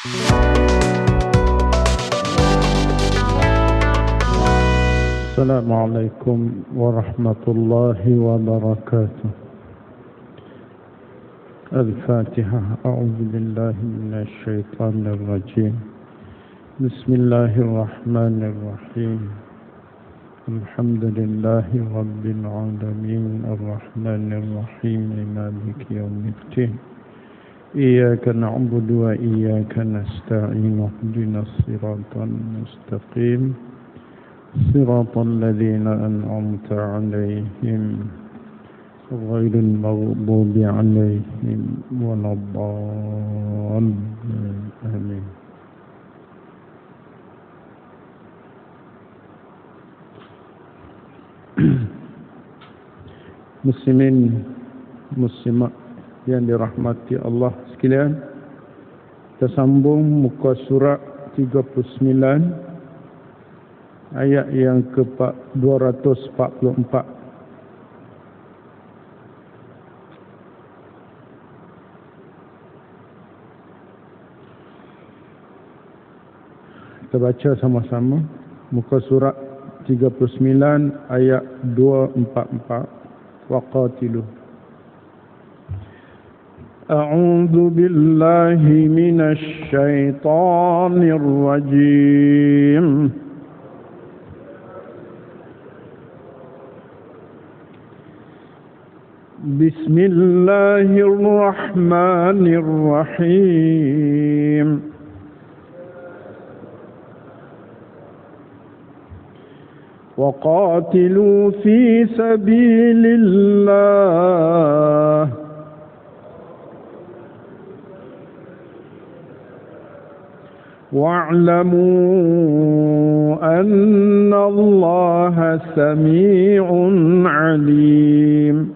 Assalamualaikum warahmatullahi wabarakatuh. Al-Fatihah. A'udzu billahi minasy syaithanir rajim. Bismillahirrahmanirrahim. Alhamdulillahi rabbil alamin arrahmanir rahim maliki yaumiddin. Iyyaka na'budu wa iyyaka nasta'in. Ihdinas siratal mustaqim. Siratal ladzina an'amta 'alaihim ghairil maghdubi 'alaihim waladdallin. Amin. Muslimin muslimat yang dirahmati Allah sekalian, kita sambung muka surat 39 ayat yang ke-244. Kita baca sama-sama muka surat 39 ayat 244. Waqatilu. A'udzu billahi minasy syaithanir rajim. Bismillahirrahmanirrahim. وقاتلوا في سبيل الله واعلموا أن الله سميع عليم.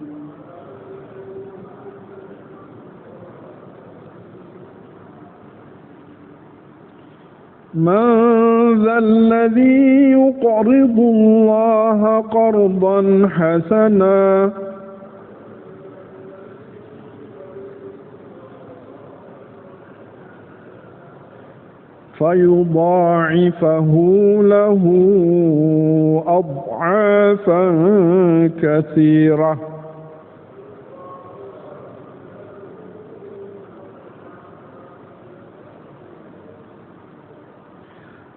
من ذا الذي يقرض الله قرضا حسنا فيضاعفه له أضعافا كثيرة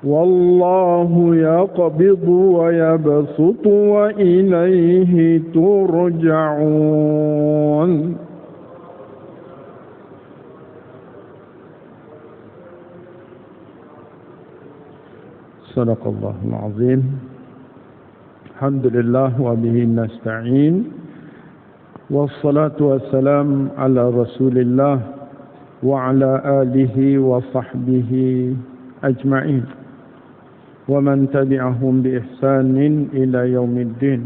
والله يقبض ويبسط وإليه ترجعون. صدق الله العظيم. الحمد لله وبه نستعين والصلاة والسلام على رسول الله وعلى آله وصحبه أجمعين ومن تبعهم بإحسان إلى يوم الدين.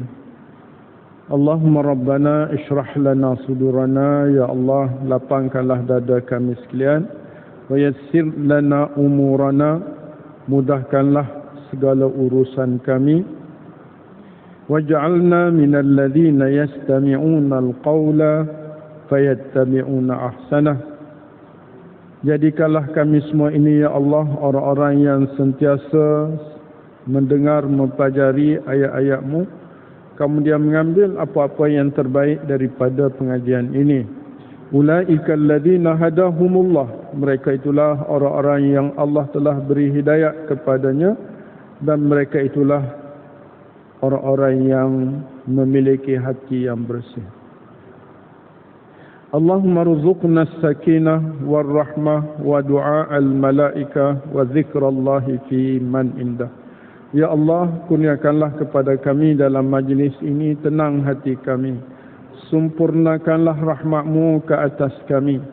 اللهم ربنا اشرح لنا صدورنا. Ya Allah, lapangkanlah dada kami sekalian. Wa yassir lana umurana, mudahkanlah segala urusan kami. Waj'alna minal ladzina yastami'una al-qawla fayattabi'una ahsanah. Jadikanlah kami semua ini, ya Allah, orang-orang yang sentiasa mendengar, mempelajari ayat-ayat-Mu, kemudian mengambil apa-apa yang terbaik daripada pengajian ini. Ulaika alladzina hadahumullah. Mereka itulah orang-orang yang Allah telah beri hidayah kepadanya, dan mereka itulah orang-orang yang memiliki hati yang bersih. Allahumma rzuqna as-sakinah war-rahmah wa du'a al-malaika wa zikrallahi fi man indah. Ya Allah, kurniakanlah kepada kami dalam majlis ini tenang hati kami. Sempurnakanlah rahmat-Mu ke atas kami.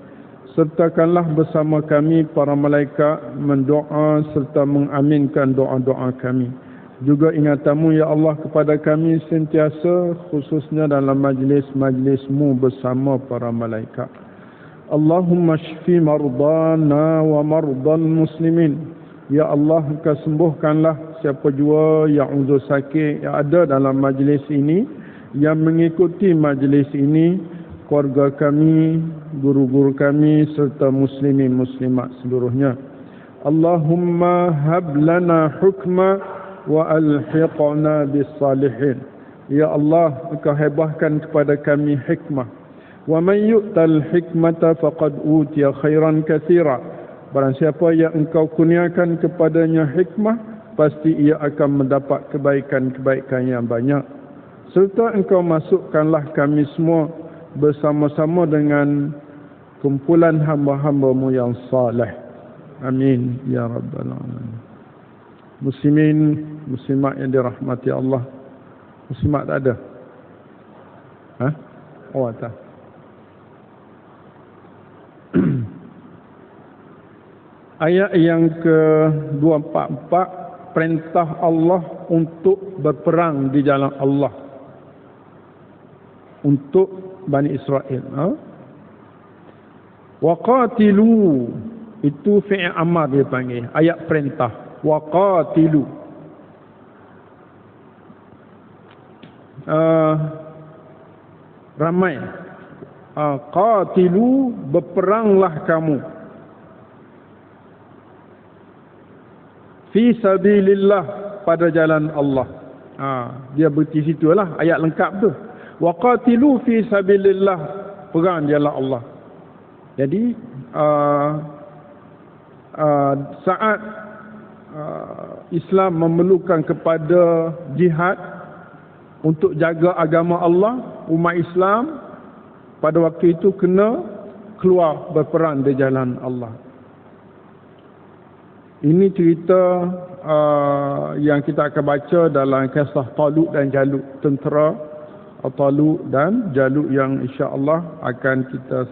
Sertakanlah bersama kami para malaikat mendoa serta mengaminkan doa-doa kami. Juga ingatan-Mu, ya Allah, kepada kami sentiasa, khususnya dalam majlis-majlis-Mu bersama para malaikat. Allahumma shfi mardana wa mardal muslimin. Ya Allah, Engkau sembuhkanlah siapa jua yang uzur sakit yang ada dalam majlis ini, yang mengikuti majlis ini, keluarga kami, guru-guru kami serta muslimin muslimat seluruhnya. Allahumma hab lana hukma wa alhiqna bis salihin. Ya Allah, Engkau hebahkan kepada kami hikmah. Wa man yu'tal hikmata faqad utiya khairan katsira. Barang siapa yang Engkau kurniakan kepadanya hikmah, pasti ia akan mendapat kebaikan-kebaikan yang banyak. Serta Engkau masukkanlah kami semua bersama-sama dengan kumpulan hamba-hamba-Mu yang saleh. Amin ya rabbal alamin. Muslimin, muslimat yang dirahmati Allah. Muslimat tak ada? Ha? Oh, tak. Ayat yang ke-244, perintah Allah untuk berperang di jalan Allah untuk Bani Israel. Waqatilu, itu fi'il amar dia panggil, ayat perintah. Waqatilu, ramai. Qatilu, berperanglah kamu. Fi sabilillah, pada jalan Allah. Dia berarti situlah ayat lengkap tu. Wa qatilu fi sabilillah, perang jalan Allah. Jadi saat Islam memerlukan kepada jihad untuk jaga agama Allah, umat Islam pada waktu itu kena keluar berperang di jalan Allah. Ini cerita yang kita akan baca dalam kisah Talut dan Jalut, tentera Talut dan Jalut yang insya-Allah akan kita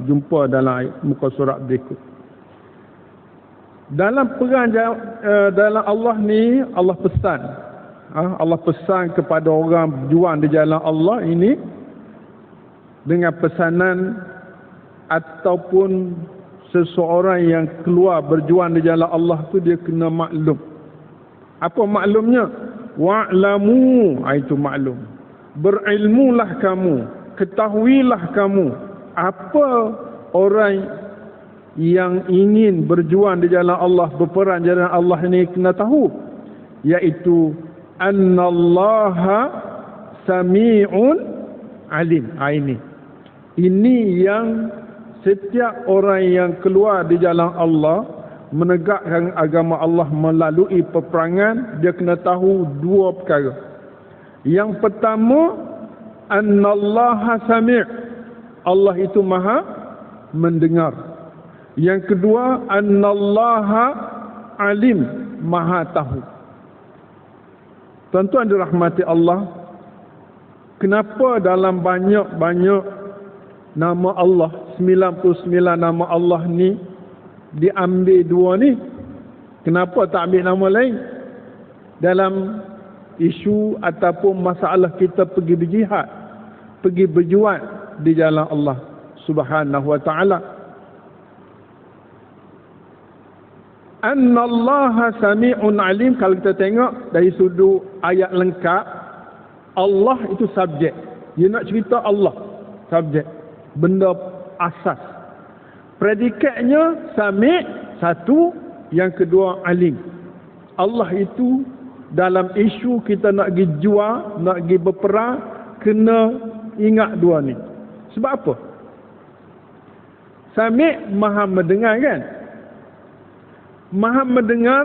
jumpa dalam muka surat berikut. Dalam perang dalam Allah ni, Allah pesan. Allah pesan kepada orang berjuang di jalan Allah ini dengan pesanan ataupun seseorang yang keluar berjuang di jalan Allah tu dia kena maklum. Apa maklumnya? Wa'lamu, itu maklum. Berilmulah kamu, ketahuilah kamu apa orang yang ingin berjuang di jalan Allah, berperang di jalan Allah ini kena tahu, iaitu annallaha sami'un alim. Ini yang setiap orang yang keluar di jalan Allah, menegakkan agama Allah melalui peperangan, dia kena tahu dua perkara. Yang pertama, annallaha sami', Allah itu maha mendengar. Yang kedua, annallaha alim, maha tahu. Tuan-tuan dirahmati Allah, kenapa dalam banyak-banyak nama Allah, 99 nama Allah ni diambil dua ni? Kenapa tak ambil nama lain? Dalam isu ataupun masalah kita pergi berjihad, pergi berjuang di jalan Allah Subhanahu wa ta'ala. Annallaha sami'un alim, kalau kita tengok dari sudut ayat lengkap, Allah itu subjek. Dia nak cerita Allah, subjek, benda asas. Predikatnya sami', satu, yang kedua alim. Allah itu dalam isu kita nak pergi jual, nak pergi berperang, kena ingat dua ni. Sebab apa? Sami' maha mendengar kan? Maha mendengar,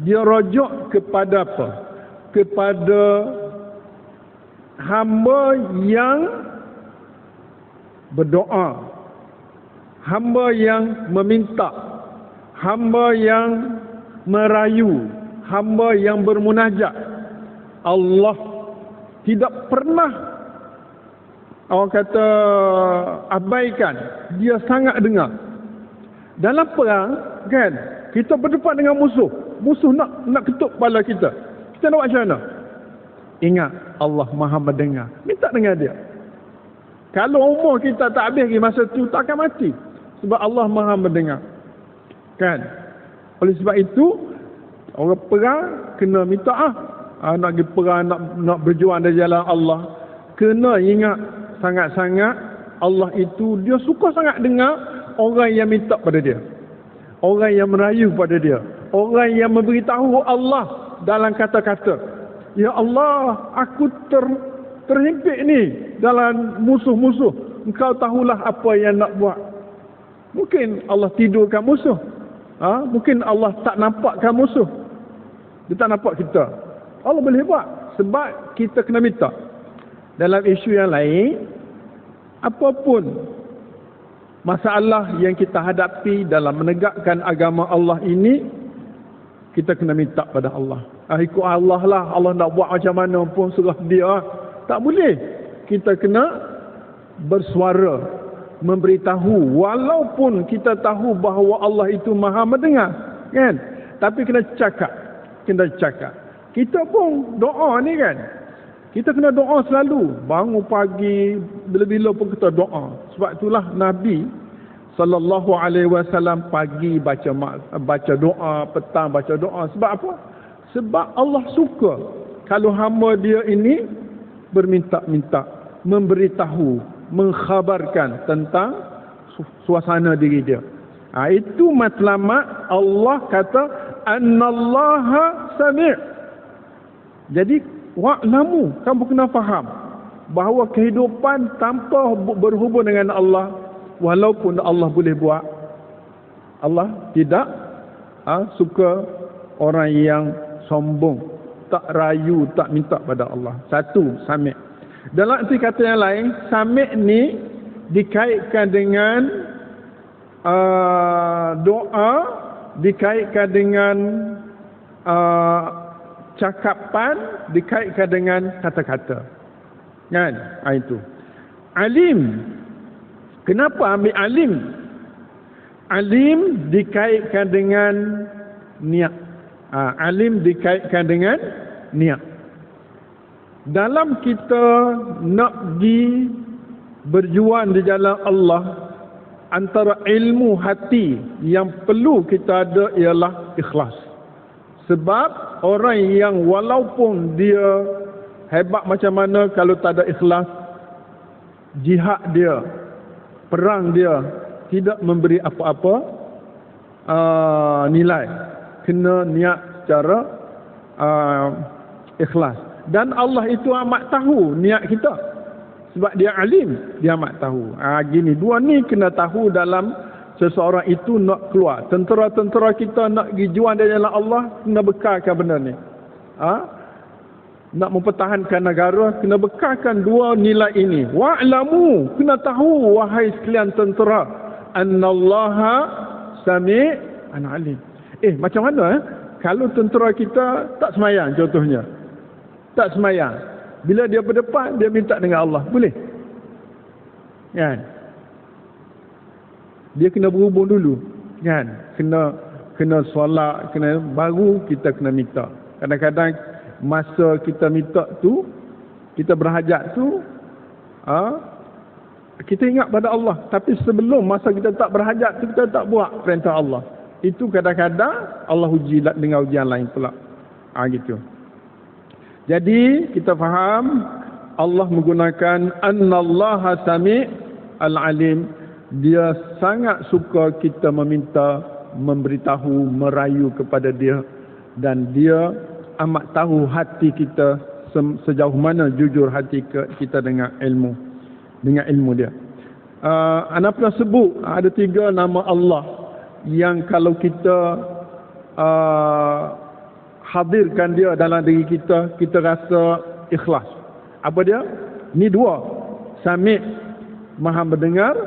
dia rujuk kepada apa? Kepada hamba yang berdoa, hamba yang meminta, hamba yang merayu, hamba yang bermunajat. Allah tidak pernah, orang kata, abaikan. Dia sangat dengar. Dalam perang kan, kita berdepan dengan musuh. Musuh nak ketuk kepala kita. Kita nak buat macam mana? Ingat, Allah maha mendengar. Minta dengar dia. Kalau umur kita tak habis lagi masa tu, tak akan mati. Sebab Allah maha mendengar. Kan? Oleh sebab itu, orang perang kena minta nak pergi perang, nak berjuang di jalan Allah, kena ingat sangat-sangat Allah itu, dia suka sangat dengar orang yang minta pada dia. orang yang merayu pada dia, orang yang memberitahu Allah dalam kata-kata, ya Allah, aku terhimpit ni dalam musuh-musuh, engkau tahulah apa yang nak buat. Mungkin Allah tidurkan musuh, mungkin Allah tak nampakkan musuh, dia tak nampak kita. Allah boleh buat, sebab kita kena minta. Dalam isu yang lain, apapun masalah yang kita hadapi dalam menegakkan agama Allah ini, kita kena minta pada Allah. Ikut Allah lah, Allah nak buat macam mana pun serah dia. Tak boleh. Kita kena bersuara, memberitahu, walaupun kita tahu bahawa Allah itu Maha mendengar, kan? Tapi kena cakap. Kita pun doa ni kan, kita kena doa selalu. Bangun pagi, bila-bila pun kita doa. Sebab itulah Nabi SAW pagi baca doa, petang baca doa. Sebab apa? Sebab Allah suka kalau hamba dia ini berminta-minta, memberitahu, mengkhabarkan tentang suasana diri dia. Itu matlamat Allah kata annallaha sami'. Jadi wa'lamu, kamu kena faham bahawa kehidupan tanpa berhubung dengan Allah, walaupun Allah boleh buat, Allah tidak suka orang yang sombong, tak rayu, tak minta pada Allah. Satu, sami'. Dalam arti kata yang lain, sami' ni dikaitkan dengan doa, dikaitkan dengan cakapan, dikaitkan dengan kata-kata, kan? Itu alim. Kenapa ambil alim? Alim dikaitkan dengan niat. Alim dikaitkan dengan niat. Dalam kita nak pergi berjuang di jalan Allah, antara ilmu hati yang perlu kita ada ialah ikhlas. Sebab orang yang walaupun dia hebat macam mana, kalau tak ada ikhlas, jihad dia, perang dia tidak memberi apa-apa nilai. Kena niat secara ikhlas. Dan Allah itu amat tahu niat kita. Sebab dia alim, dia amat tahu. Gini, dua ni kena tahu dalam seseorang itu nak keluar. Tentera-tentera kita nak pergi juang di jalan Allah, kena bekalkan benda ni. Nak mempertahankan negara, kena bekalkan dua nilai ini. Wa'lamu, kena tahu wahai sekalian tentera, annallaha sami'an alim. Macam mana kalau tentera kita tak semayang contohnya? Tak semayang. Bila dia berdepan, dia minta dengan Allah. Boleh? Kan? Dia kena berhubung dulu. Kan? Kena solat, baru kita kena minta. Kadang-kadang masa kita minta tu, kita berhajat tu, kita ingat pada Allah. Tapi sebelum masa kita tak berhajat tu, kita tak buat perintah Allah. Itu kadang-kadang Allah uji dengan ujian lain pula. Gitu. Jadi kita faham Allah menggunakan annallaha sami' al-alim. Dia sangat suka kita meminta, memberitahu, merayu kepada dia, dan dia amat tahu hati kita sejauh mana jujur hati kita dengan ilmu dia. Ana pernah sebut ada 3 nama Allah yang kalau kita hadirkan dia dalam diri kita, kita rasa ikhlas. Apa dia? Ni 2. Sami', maha mendengar.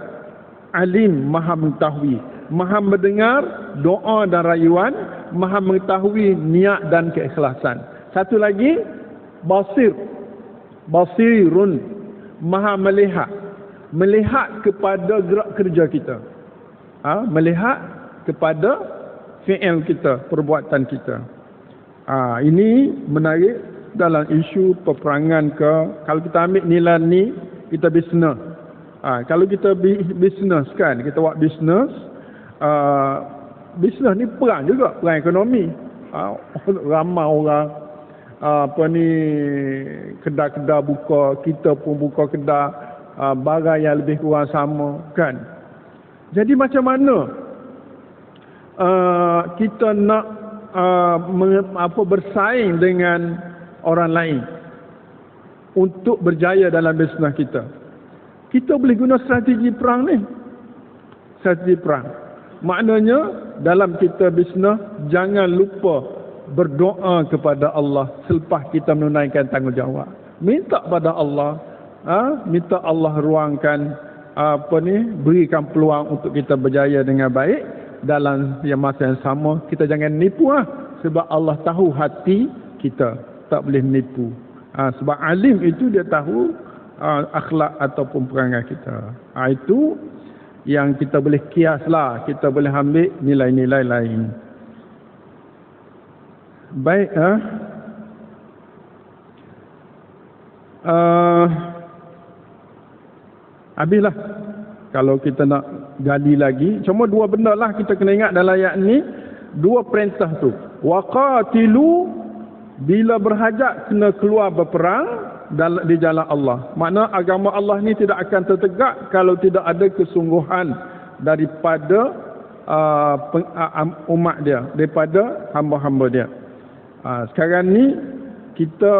Alim, maha mengetahui. Maha mendengar doa dan rayuan, maha mengetahui niat dan keikhlasan. Satu lagi, basir. Basirun, maha melihat. Melihat kepada gerak kerja kita. Melihat kepada fi'il kita, perbuatan kita. Ini menarik dalam isu peperangan ke. Kalau kita ambil nilai ni, kita bisnes. Kalau kita bisnes kan, kita buat bisnes. Bisnes ni perang juga, perang ekonomi. Ramai orang kedai-kedai buka, kita pun buka kedai, barang yang lebih kurang sama kan. Jadi macam mana kita nak bersaing dengan orang lain untuk berjaya dalam bisnes kita. Kita boleh guna strategi perang ni. Strategi perang. Maknanya dalam kita bisnes jangan lupa berdoa kepada Allah selepas kita menunaikan tanggungjawab. Minta pada Allah, minta Allah ruangkan berikan peluang untuk kita berjaya dengan baik. Dalam yang masa yang sama kita jangan nipu sebab Allah tahu hati kita, tak boleh nipu. Sebab alim itu dia tahu akhlak ataupun perangai kita. Itu yang kita boleh kiaslah, kita boleh ambil nilai-nilai lain. Baik, habislah. Kalau kita nak gali lagi, cuma dua benda lah kita kena ingat dalam ayat ni. Dua perintah tu. Waqatilu, bila berhajat kena keluar berperang di jalan Allah. Makna agama Allah ni tidak akan tertegak kalau tidak ada kesungguhan daripada umat dia, daripada hamba-hamba dia. Sekarang ni kita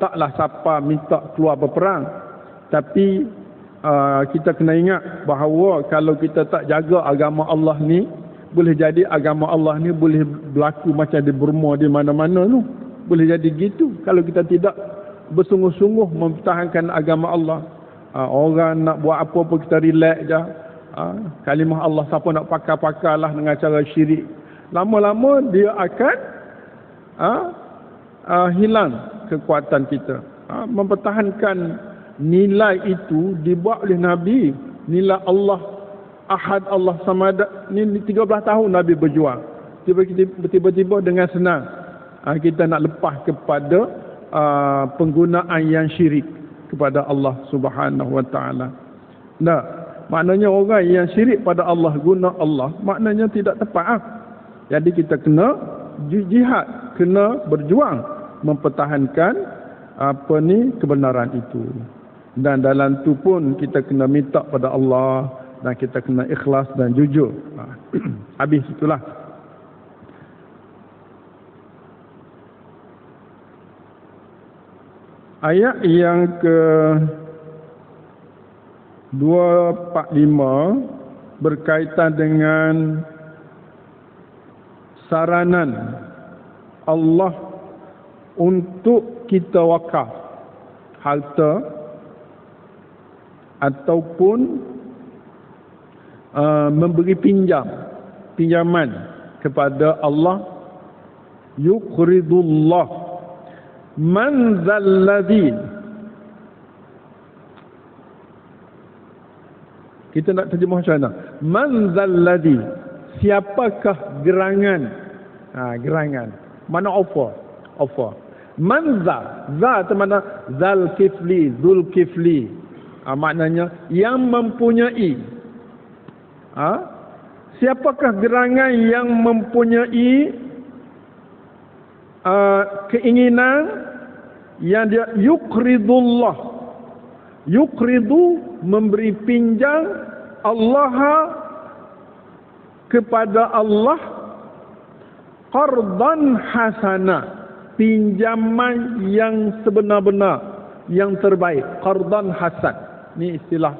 taklah siapa minta keluar berperang, tapi kita kena ingat bahawa kalau kita tak jaga agama Allah ni, boleh jadi agama Allah ni boleh berlaku macam di Burma, di mana-mana tu. Boleh jadi gitu kalau kita tidak bersungguh-sungguh mempertahankan agama Allah. Orang nak buat apa-apa kita relax je. Kalimah Allah siapa nak pakar-pakarlah dengan cara syirik. Lama-lama dia akan hilang kekuatan kita. Mempertahankan nilai itu dibuat oleh Nabi. Nilai Allah Ahad, Allah Samad ni 13 tahun Nabi berjuang. Tiba-tiba dengan senang kita nak lepas kepada penggunaan yang syirik kepada Allah Subhanahu Wa Taala. Nah, maknanya orang yang syirik pada Allah, guna Allah, maknanya tidak tepat. Jadi kita kena jihad, kena berjuang mempertahankan kebenaran itu. Dan dalam tu pun kita kena minta pada Allah dan kita kena ikhlas dan jujur. Habis itulah. Ayat yang ke 245 berkaitan dengan saranan Allah untuk kita wakaf harta ataupun memberi pinjaman kepada Allah. Yuqridullah man zalladhi, kita nak terjemah macam mana? Man zalladhi, siapakah gerangan? Gerangan mana offer. Man za tu mana? Zal kifli, zul kifli. Maknanya yang mempunyai. Siapakah gerangan yang mempunyai keinginan yang dia yuqridullah. Yuqridu, memberi pinjam Allah kepada Allah, qardan hasana, pinjaman yang sebenar-benar, yang terbaik. Qardan hasan, ni istilah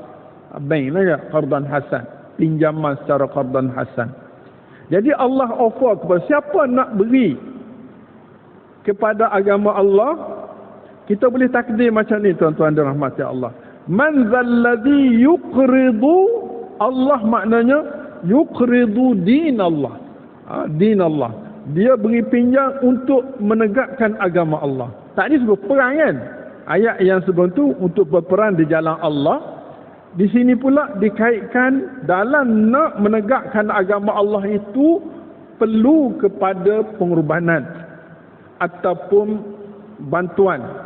bank lah ya, qardan hasan, pinjaman secara qardan hasan. Jadi Allah offer kepada siapa nak beri kepada agama Allah. Kita boleh takdir macam ni tuan-tuan dan rahmati Allah. Man zalladhi yuqridu Allah, maknanya yuqridu din Allah. Din Allah. Dia beri pinjam untuk menegakkan agama Allah. Tak ni sebut perang kan? Ayat yang sebelum tu untuk berperang di jalan Allah. Di sini pula dikaitkan dalam nak menegakkan agama Allah itu perlu kepada pengorbanan ataupun bantuan.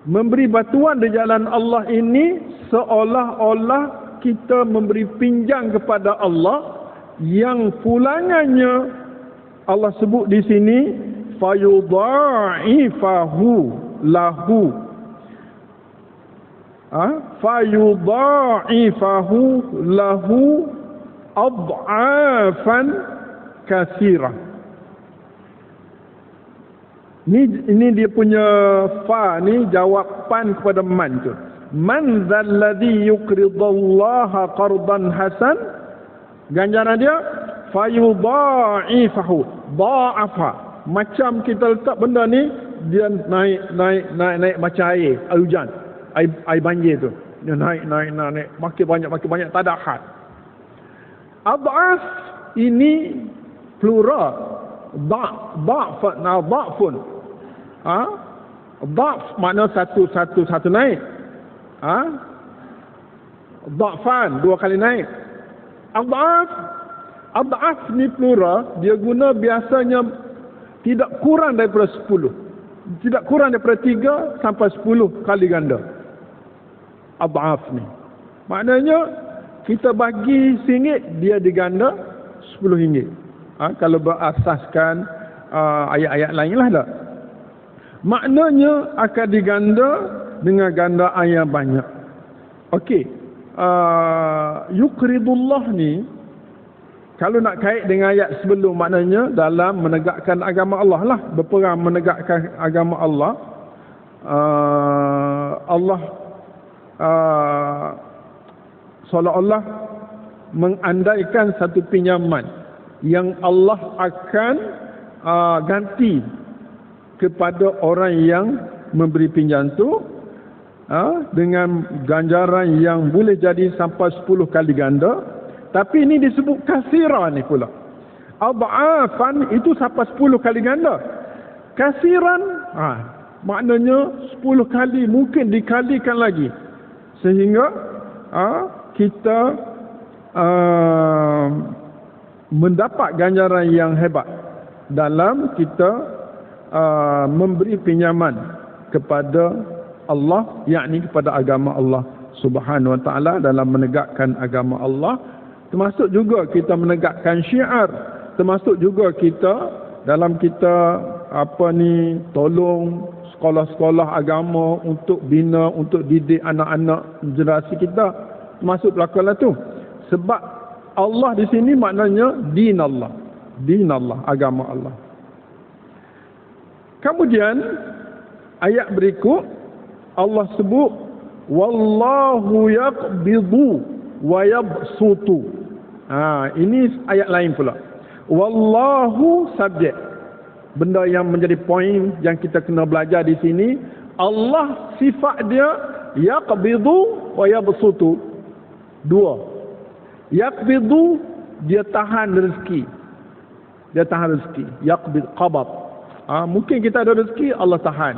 Memberi bantuan di jalan Allah ini seolah-olah kita memberi pinjam kepada Allah yang pulangannya Allah sebut di sini fayudha'ifahu lahu. Fayudha'ifahu lahu ad'afan katsira. Ini dia punya fa ni jawapan kepada man tu. Man zalladhi yuqridallaha qardan hasan. Ganjaran dia fayudha'ifahu. Dha'afa. Macam kita letak benda ni, dia naik macam air hujan. Air banjir tu. Dia naik. Makin banyak. Tak ada had. Ad'af ini plural. Dha'fun. Dha'f makna satu naik. Dha'fan, dua kali naik. Ad'af ni plural, dia guna biasanya tidak kurang daripada 10. Tidak kurang daripada 3 sampai 10 kali ganda. Ad'af ni. Maknanya kita bagi RM1, dia diganda RM10. Kalau berasaskan ayat-ayat lain lah tak. Maknanya akan diganda dengan gandaan yang banyak. Okey. Yuqridullah ni, kalau nak kait dengan ayat sebelum, maknanya dalam menegakkan agama Allah lah. Berperang menegakkan agama Allah. Allah seolah-olah mengandaikan satu pinjaman yang Allah akan ganti kepada orang yang memberi pinjam tu dengan ganjaran yang boleh jadi sampai 10 kali ganda. Tapi ini disebut katsira ni pula. Ad'afan itu sampai 10 kali ganda. Katsiran maknanya 10 kali, mungkin dikalikan lagi, sehingga kita mendapat ganjaran yang hebat dalam kita memberi pinjaman kepada Allah, yakni kepada agama Allah Subhanahu wa taala, dalam menegakkan agama Allah. Termasuk juga kita menegakkan syiar, termasuk juga kita dalam kita tolong sekolah-sekolah agama untuk bina, untuk didik anak-anak generasi kita, termasuk pelakon tu. Sebab Allah di sini maknanya din Allah, agama Allah. Kemudian ayat berikut Allah sebut wallahu yaqbidu wa yabsutu. Ini ayat lain pula. Wallahu subjek. Benda yang menjadi poin yang kita kena belajar di sini, Allah sifat dia yaqbidu wa yabsutu. Dua. Yaqbidu, dia tahan rezeki. Yaqbid, qabad. Mungkin kita ada rezeki, Allah tahan.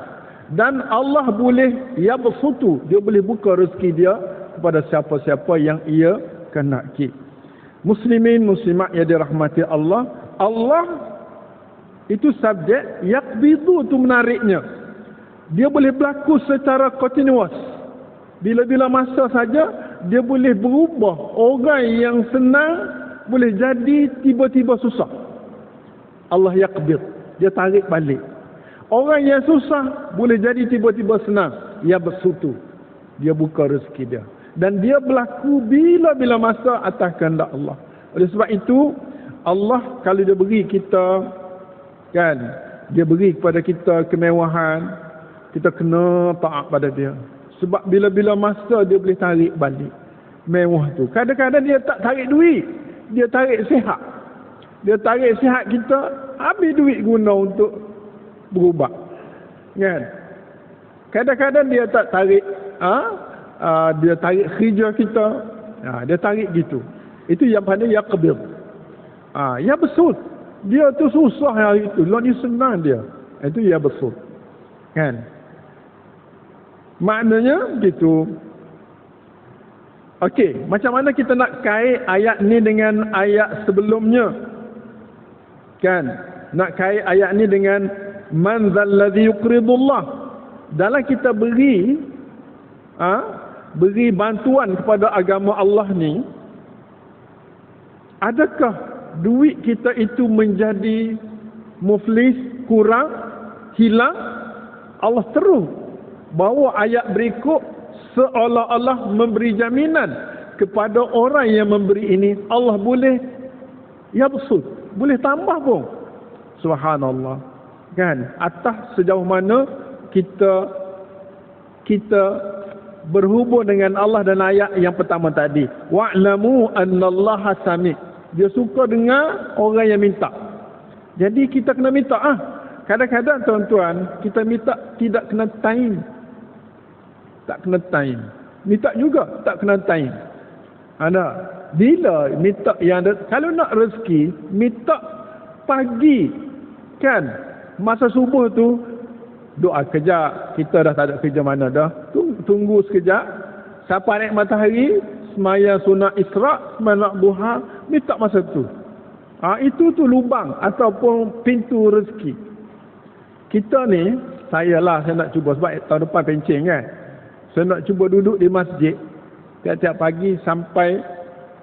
Dan Allah boleh yabsutu, dia boleh buka rezeki dia kepada siapa-siapa yang ia kehendaki. Muslimin muslimat yang dirahmati Allah, Allah itu subjek, yaqbidu itu menariknya. Dia boleh berlaku secara continuous. Bila-bila masa saja dia boleh berubah. Orang yang senang boleh jadi tiba-tiba susah. Allah yaqbid, dia tarik balik. Orang yang susah boleh jadi tiba-tiba senang. Ya bersutu, dia buka rezeki dia. Dan dia berlaku bila-bila masa atas kehendak Allah. Oleh sebab itu, Allah kalau dia beri kita, kan, dia beri kepada kita kemewahan, kita kena taat pada dia. Sebab bila-bila masa dia boleh tarik balik mewah tu. Kadang-kadang dia tak tarik duit, dia tarik sihat. Dia tarik sihat kita, habis duit guna untuk berubat. Kan? Kadang-kadang dia tak tarik dia tarik kerja kita. Dia tarik gitu. Itu yang pada yaqbid. Ya besul. Dia tu susah hari itu, lah ni senang dia. Itu ya besul. Kan? Maknanya gitu. Okey, macam mana kita nak kait ayat ni dengan ayat sebelumnya? Kan? Nak kait ayat ni dengan man zalladhi yuqridullah. Dalam kita beri bantuan kepada agama Allah ni, adakah duit kita itu menjadi muflis, kurang, hilang? Allah terus bawa ayat berikut seolah-olah memberi jaminan kepada orang yang memberi ini. Allah boleh yabsut, boleh tambah pun. Subhanallah. Kan? Atas sejauh mana kita berhubung dengan Allah dan ayat yang pertama tadi. Wa'lamu annallaha sami'. Dia suka dengar orang yang minta. Jadi kita kena minta. Kadang-kadang tuan-tuan, kita minta tidak kena time. Tak kena time. Minta juga tak kena time. Ada. Bila minta yang ada, kalau nak rezeki, minta pagi. Kan? Masa subuh tu, doa kejap. Kita dah tak ada kerja mana dah. Tunggu sekejap. Sampai naik matahari, semaya sunat Isra', semaya duha, minta masa tu. Itu tu lubang ataupun pintu rezeki. Kita ni, saya nak cuba sebab tahun depan pencen kan. Saya nak cuba duduk di masjid tiap-tiap pagi sampai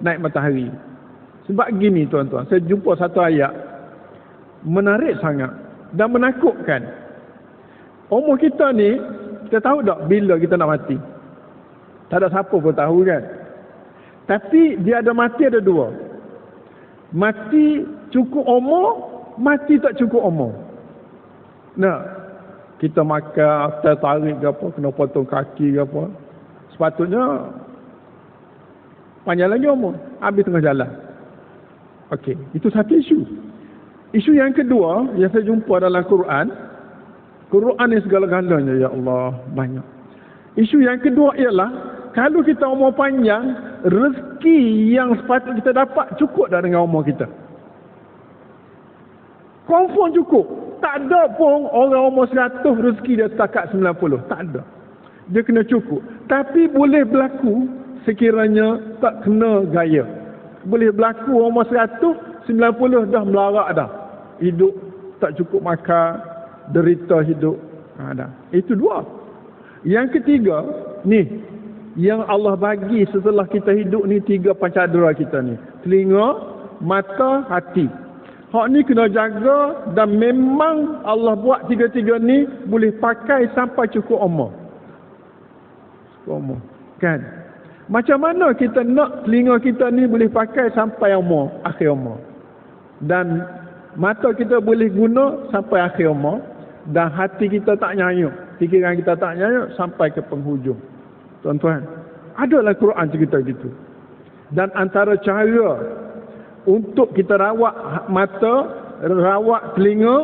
naik matahari. Sebab gini tuan-tuan, saya jumpa satu ayat menarik sangat dan menakutkan. Umur kita ni, kita tahu tak bila kita nak mati? Tak ada siapa pun tahu kan. Tapi dia ada mati ada dua. Mati cukup umur, mati tak cukup umur. Nah, kita makan tarik ke apa, kena potong kaki ke apa. Sepatutnya panjang lagi umur, habis tengah jalan. Okey, itu satu isu. Isu yang kedua yang saya jumpa dalam Quran ni segala-galanya, ya Allah, banyak. Isu yang kedua ialah, kalau kita umur panjang, rezeki yang sepatutnya kita dapat cukup dah dengan umur kita. Confirm cukup. Tak ada pun orang umur 100 rezeki dia setakat 90. Tak ada. Dia kena cukup. Tapi boleh berlaku sekiranya tak kena gaya. Boleh berlaku umur 100, 90 dah melarak dah. Hidup tak cukup makan, derita hidup. Dah. Itu dua. Yang ketiga, ni yang Allah bagi setelah kita hidup ni, 3 pancadera kita ni. Telinga, mata, hati. Hak ni kena jaga dan memang Allah buat 3-3 ni boleh pakai sampai cukup umur. Cukup umur. Kan? Macam mana kita nak telinga kita ni boleh pakai sampai umur, akhir umur. Dan mata kita boleh guna sampai akhir umur. Dan hati kita tak nyayuk, fikiran kita tak nyayuk sampai ke penghujung. Tuan-tuan, adalah Quran cerita gitu. Dan antara cara untuk kita rawat mata, rawat telinga,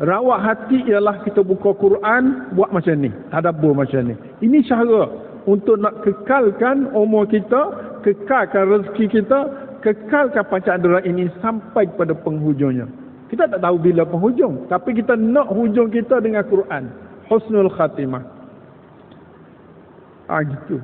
rawat hati ialah kita buka Quran, buat macam ni, tadabbur macam ni. Ini cara untuk nak kekalkan umur kita, kekalkan rezeki kita, kekalkan pancadera ini sampai kepada penghujungnya. Kita tak tahu bila penghujung, tapi kita nak hujung kita dengan Quran. Husnul khatimah. Gitu.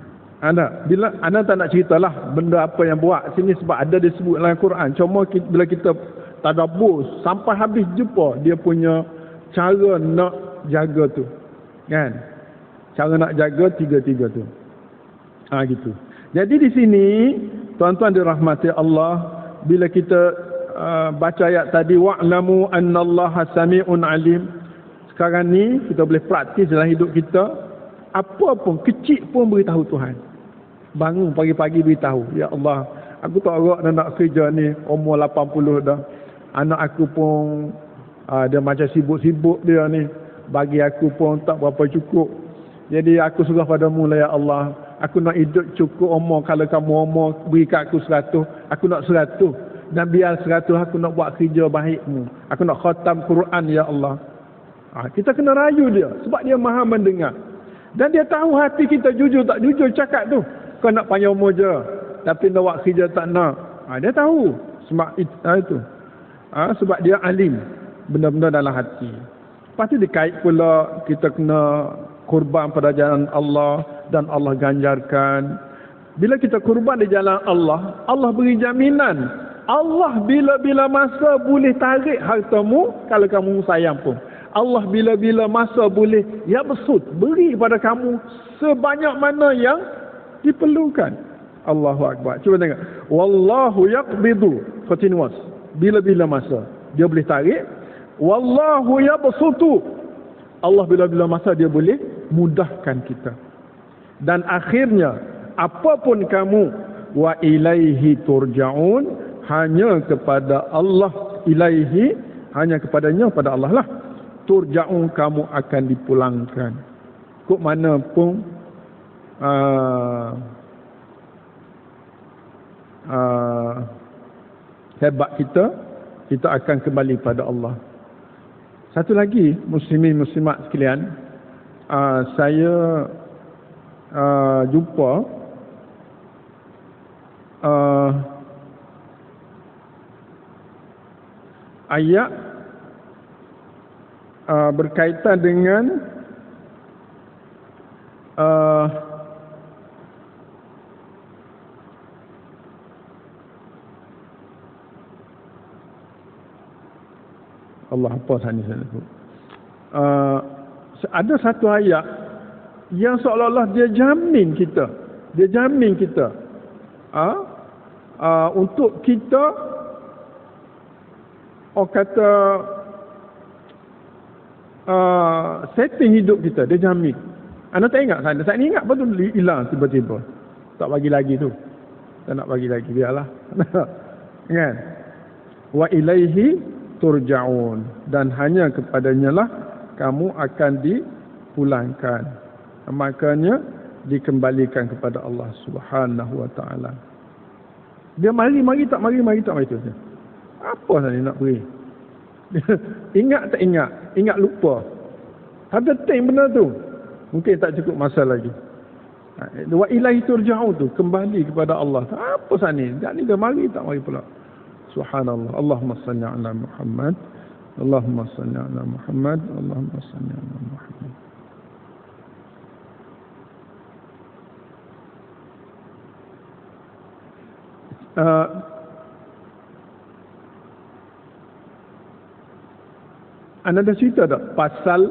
Bila anda tak nak ceritalah benda apa yang buat sini sebab ada disebut dalam Quran. Cuma bila kita tadabbur sampai habis jumpa dia punya cara nak jaga tu. Kan? Cara nak jaga 3-3 tu. Gitu. Jadi di sini tuan-tuan dirahmati Allah, bila kita baca ayat tadi, wa'lamu annallaha sami'un alim. Sekarang ni kita boleh praktis dalam hidup kita. Apa pun kecil pun beritahu Tuhan. Bangun pagi-pagi beritahu, ya Allah, aku tak agak nak kerja ni, umur 80 dah. Anak aku pun dia macam sibuk-sibuk dia ni. Bagi aku pun tak berapa cukup. Jadi aku serah padamu lah, ya Allah. Aku nak hidup cukup umur. Kalau kamu umur beri kat aku 100, aku nak 100. Dan biar 100 aku nak buat kerja baikmu. Aku nak khatam Quran, ya Allah. Kita kena rayu dia sebab dia maha mendengar. Dan dia tahu hati kita jujur tak jujur cakap tu. Kau nak panjang umur je, tapi nak buat kerja tak nak. Dia tahu sebab itu. Sebab dia alim benda-benda dalam hati. Lepas tu dikait pula kita kena kurban pada jalan Allah dan Allah ganjarkan. Bila kita kurban di jalan Allah, Allah beri jaminan. Allah bila-bila masa boleh tarik hartamu kalau kamu sayang pun. Allah bila-bila masa boleh yabsut, beri pada kamu sebanyak mana yang diperlukan. Allahu Akbar. Cuba tengok. Wallahu yaqbidu, continuous. Bila-bila masa dia boleh tarik. Wallahu yabsutu. Allah bila-bila masa dia boleh mudahkan kita. Dan akhirnya apapun kamu, wa ilaihi turja'un, hanya kepada Allah, ilaihi, hanya kepadanya, pada Allah lah, turja'un, kamu akan dipulangkan. Kok mana pun hebat kita akan kembali pada Allah. Satu lagi, muslimin muslimat sekalian, saya jumpa ayat berkaitan dengan Allah, apa sana ada satu ayat yang seolah-olah dia jamin kita untuk kita, orang kata, setting hidup kita, dia jamin. Anda tak ingat sana? Saya ni ingat, betul hilang tiba-tiba. Tak bagi lagi tu. Tak nak bagi lagi, biarlah. Kan? Wa ilaihi turja'un, dan hanya kepadanya lah kamu akan dipulangkan. Makanya dikembalikan kepada Allah Subhanahu wa taala. Dia mari tak mari tu. Apa saya nak beri? Ingat tak ingat? Ingat lupa. Ada time benda tu. Mungkin tak cukup masa lagi. Wa ilaihi turja'un tu, kembali kepada Allah. Apa sana? Tak ni dia mari tak mari pula. Subhanallah. Allahumma salli ala Muhammad. Allahumma salli ala Muhammad. Allahumma salli ala Muhammad. Anda dah cerita tak pasal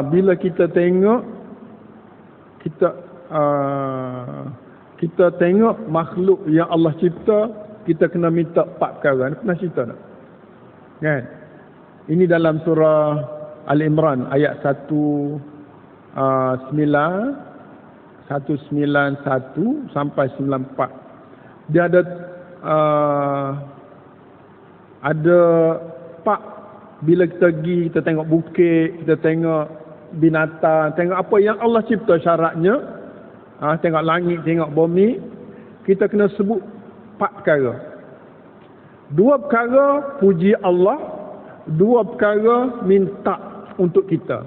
bila kita tengok kita tengok makhluk yang Allah cipta, kita kena minta 4 perkara. Anda pernah cerita tak? Kan? Ini dalam surah Al-Imran ayat 191 sampai 94. Dia ada pak bila kita pergi, kita tengok bukit, kita tengok binatang, tengok apa yang Allah cipta syaratnya, tengok langit, tengok bumi, kita kena sebut 4 perkara. 2 perkara puji Allah, 2 perkara minta untuk kita.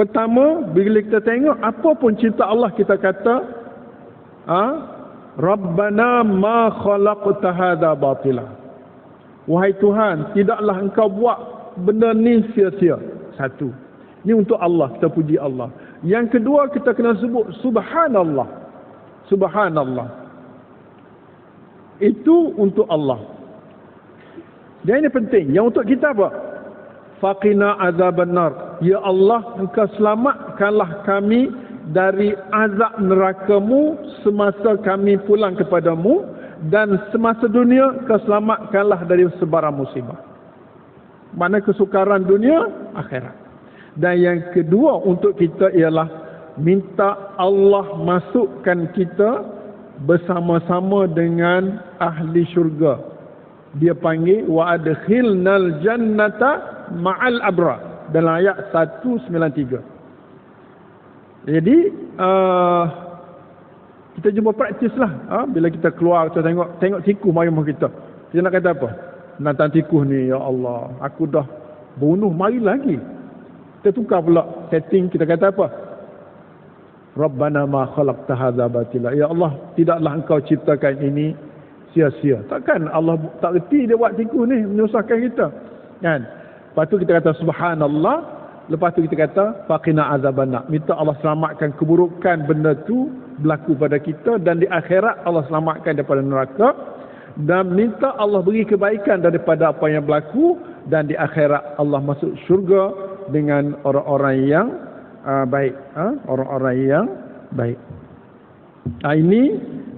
Pertama, bila kita tengok apa pun cipta Allah, kita kata Rabbana ma khalaqta hadza batila. Wahai Tuhan, tidaklah engkau buat benda ni sia-sia. Satu. Ini untuk Allah, kita puji Allah. Yang kedua, kita kena sebut subhanallah. Subhanallah. Itu untuk Allah. Dan ini penting. Yang untuk kita apa? Faqina azaban nar. Ya Allah, engkau selamatkanlah kami dari azab neraka-Mu semasa kami pulang kepadamu, dan semasa dunia kau selamatkanlah dari sebarang musibah. Mana kesukaran dunia, akhirat. Dan yang kedua untuk kita ialah minta Allah masukkan kita bersama-sama dengan ahli syurga. Dia panggil wa adkhilnal jannata ma'al abrar dalam ayat 193. Jadi kita jumpa praktis lah. Bila kita keluar, kita tengok tikus mari rumah kita. Kita nak kata apa? Nantang tikus ni, ya Allah, aku dah bunuh, mari lagi. Kita tukar pula setting, kita kata apa? Rabbana ma khalaqta hadza batila. Ya Allah, tidaklah engkau ciptakan ini sia-sia. Takkan Allah tak reti dia buat tikus ni menyusahkan kita. Kan? Lepas tu kita kata subhanallah, lepas tu kita kata faqina azabannar. Minta Allah selamatkan keburukan benda tu berlaku pada kita, dan di akhirat Allah selamatkan daripada neraka, dan minta Allah beri kebaikan daripada apa yang berlaku, dan di akhirat Allah masuk syurga dengan orang-orang yang baik, orang-orang yang baik. Ini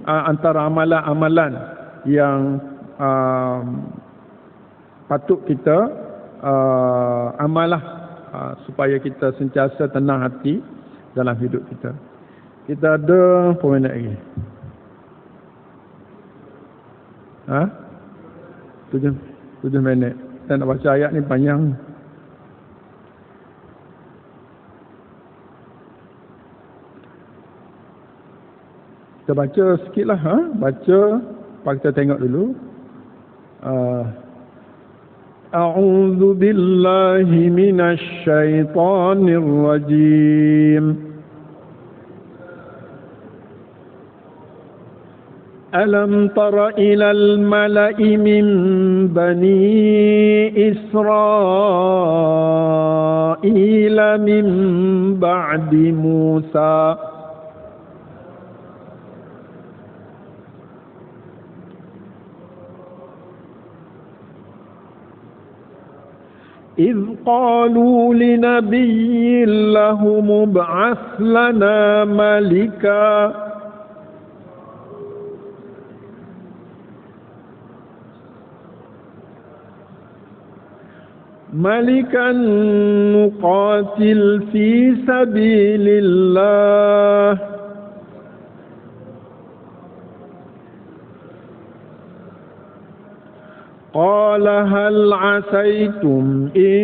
antara amalan-amalan yang patut kita amalah supaya kita sentiasa tenang hati dalam hidup kita. Kita ada berapa minit lagi? 7 minit. Saya nak baca ayat ni panjang. Kita baca sikit lah. Baca. Pak kita tengok dulu. A'udzu billahi minasy syaithanir rajim. ألم تر إلى الملأ من بني إسرائيل من بعد موسى إذ قالوا لنبي لهم ابعث لنا ملكا ملكا نقاتل في سبيل الله قال هل عسيتم إن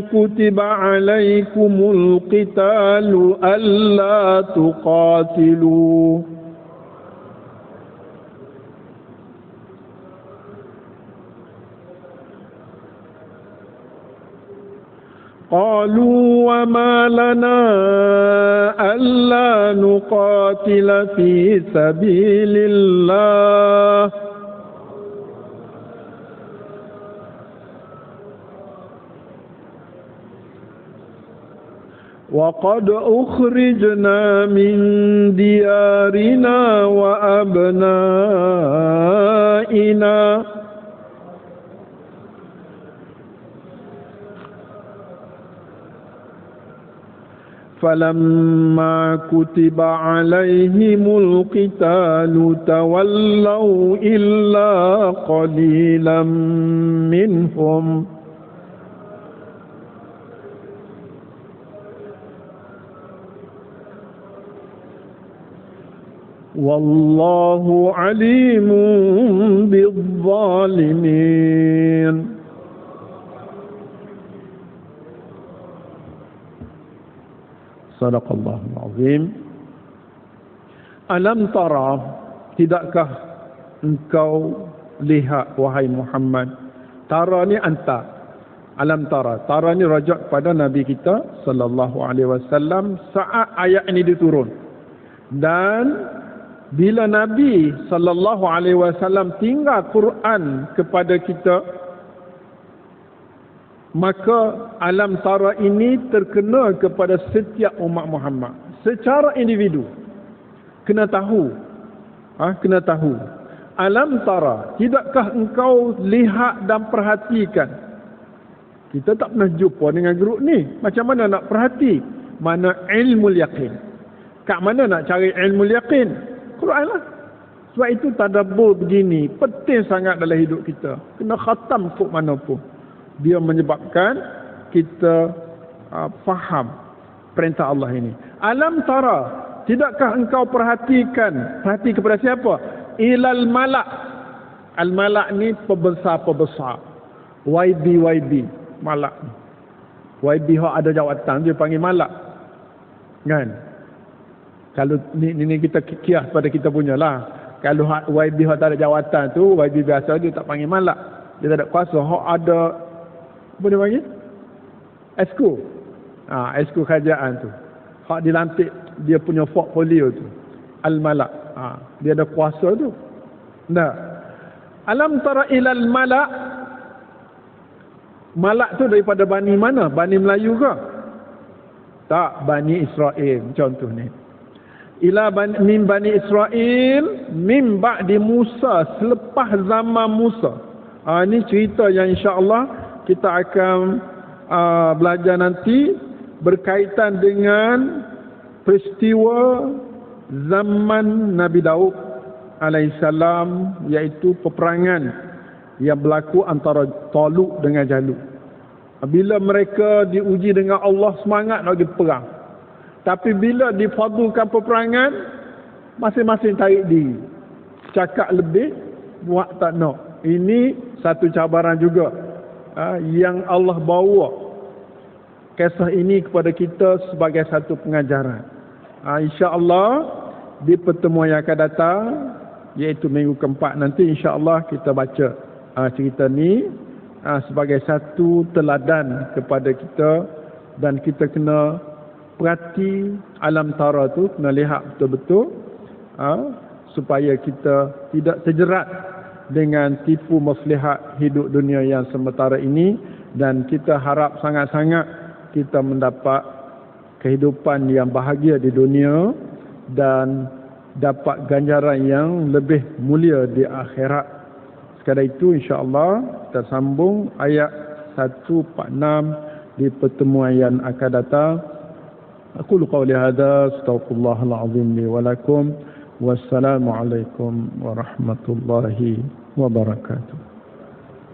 كتب عليكم القتال ألا تقاتلوا قالوا وما لنا ألا نقاتل في سبيل الله وقد أخرجنا من ديارنا وأبنائنا فلما كتب عليهم القتال تولوا إلا قليلا منهم والله عليم بالظالمين. Sadaqallahul azim. Alam tara, tidakkah engkau lihat wahai Muhammad? Tara ni anta. Alam tara. Tara ni rajak pada Nabi kita sallallahu alaihi wasallam saat ayat ini diturun. Dan bila Nabi sallallahu alaihi wasallam tinggal Quran kepada kita, maka alam tara ini terkena kepada setiap umat Muhammad secara individu. Kena tahu. Kena tahu. Alam tara, tidakkah engkau lihat dan perhatikan? Kita tak pernah jumpa dengan grup ni. Macam mana nak perhati? Mana ilmu yaqin? Kat mana nak cari ilmu yaqin? Quran lah. Sebab itu tadabbur begini penting sangat dalam hidup kita. Kena khatam kok mana pun. Dia menyebabkan kita faham perintah Allah ini. Alam tara, tidakkah engkau perhatikan? Perhati kepada siapa? Ilal malak. Al malak ni pembesar-pembesar. YB malak. YB hak ada jawatan dia panggil malak. Kan? Kalau ni kita kias pada kita punya lah. Kalau YB hak tak ada jawatan tu, YB biasa dia tak panggil malak. Dia tak ada kuasa. Hak ada, apa dia panggil? Esko. Esko kerajaan tu. Hak dilantik dia punya portfolio tu. Al-malak. Dia ada kuasa tu. Nah. Alam tara ilal malak. Malak tu daripada Bani mana? Bani Melayu ke? Tak, Bani Israel. Contoh ni. Min Bani Israel min ba'di Musa, selepas zaman Musa. Ini cerita yang insya-Allah kita akan belajar nanti berkaitan dengan peristiwa zaman Nabi Daud alaihissalam, iaitu peperangan yang berlaku antara Talut dengan Jalut. Bila mereka diuji dengan Allah, semangat nak pergi perang. Tapi bila difadulkan peperangan, masing-masing tarik diri. Cakap lebih, buat tak nak. Ini satu cabaran juga yang Allah bawa kisah ini kepada kita sebagai satu pengajaran. InsyaAllah di pertemuan yang akan datang, iaitu minggu keempat nanti, insyaAllah kita baca cerita ni sebagai satu teladan kepada kita, dan kita kena perhati alam tara tu, kena lihat betul-betul supaya kita tidak terjerat dengan tipu muslihat hidup dunia yang sementara ini, dan kita harap sangat-sangat kita mendapat kehidupan yang bahagia di dunia dan dapat ganjaran yang lebih mulia di akhirat. Sekadar itu insya-Allah kita sambung ayat 146 di pertemuan yang akan datang. Aku qauli hadza, astaghfirullahal azim li wa lakum. Wassalamualaikum warahmatullahi wabarakatuh.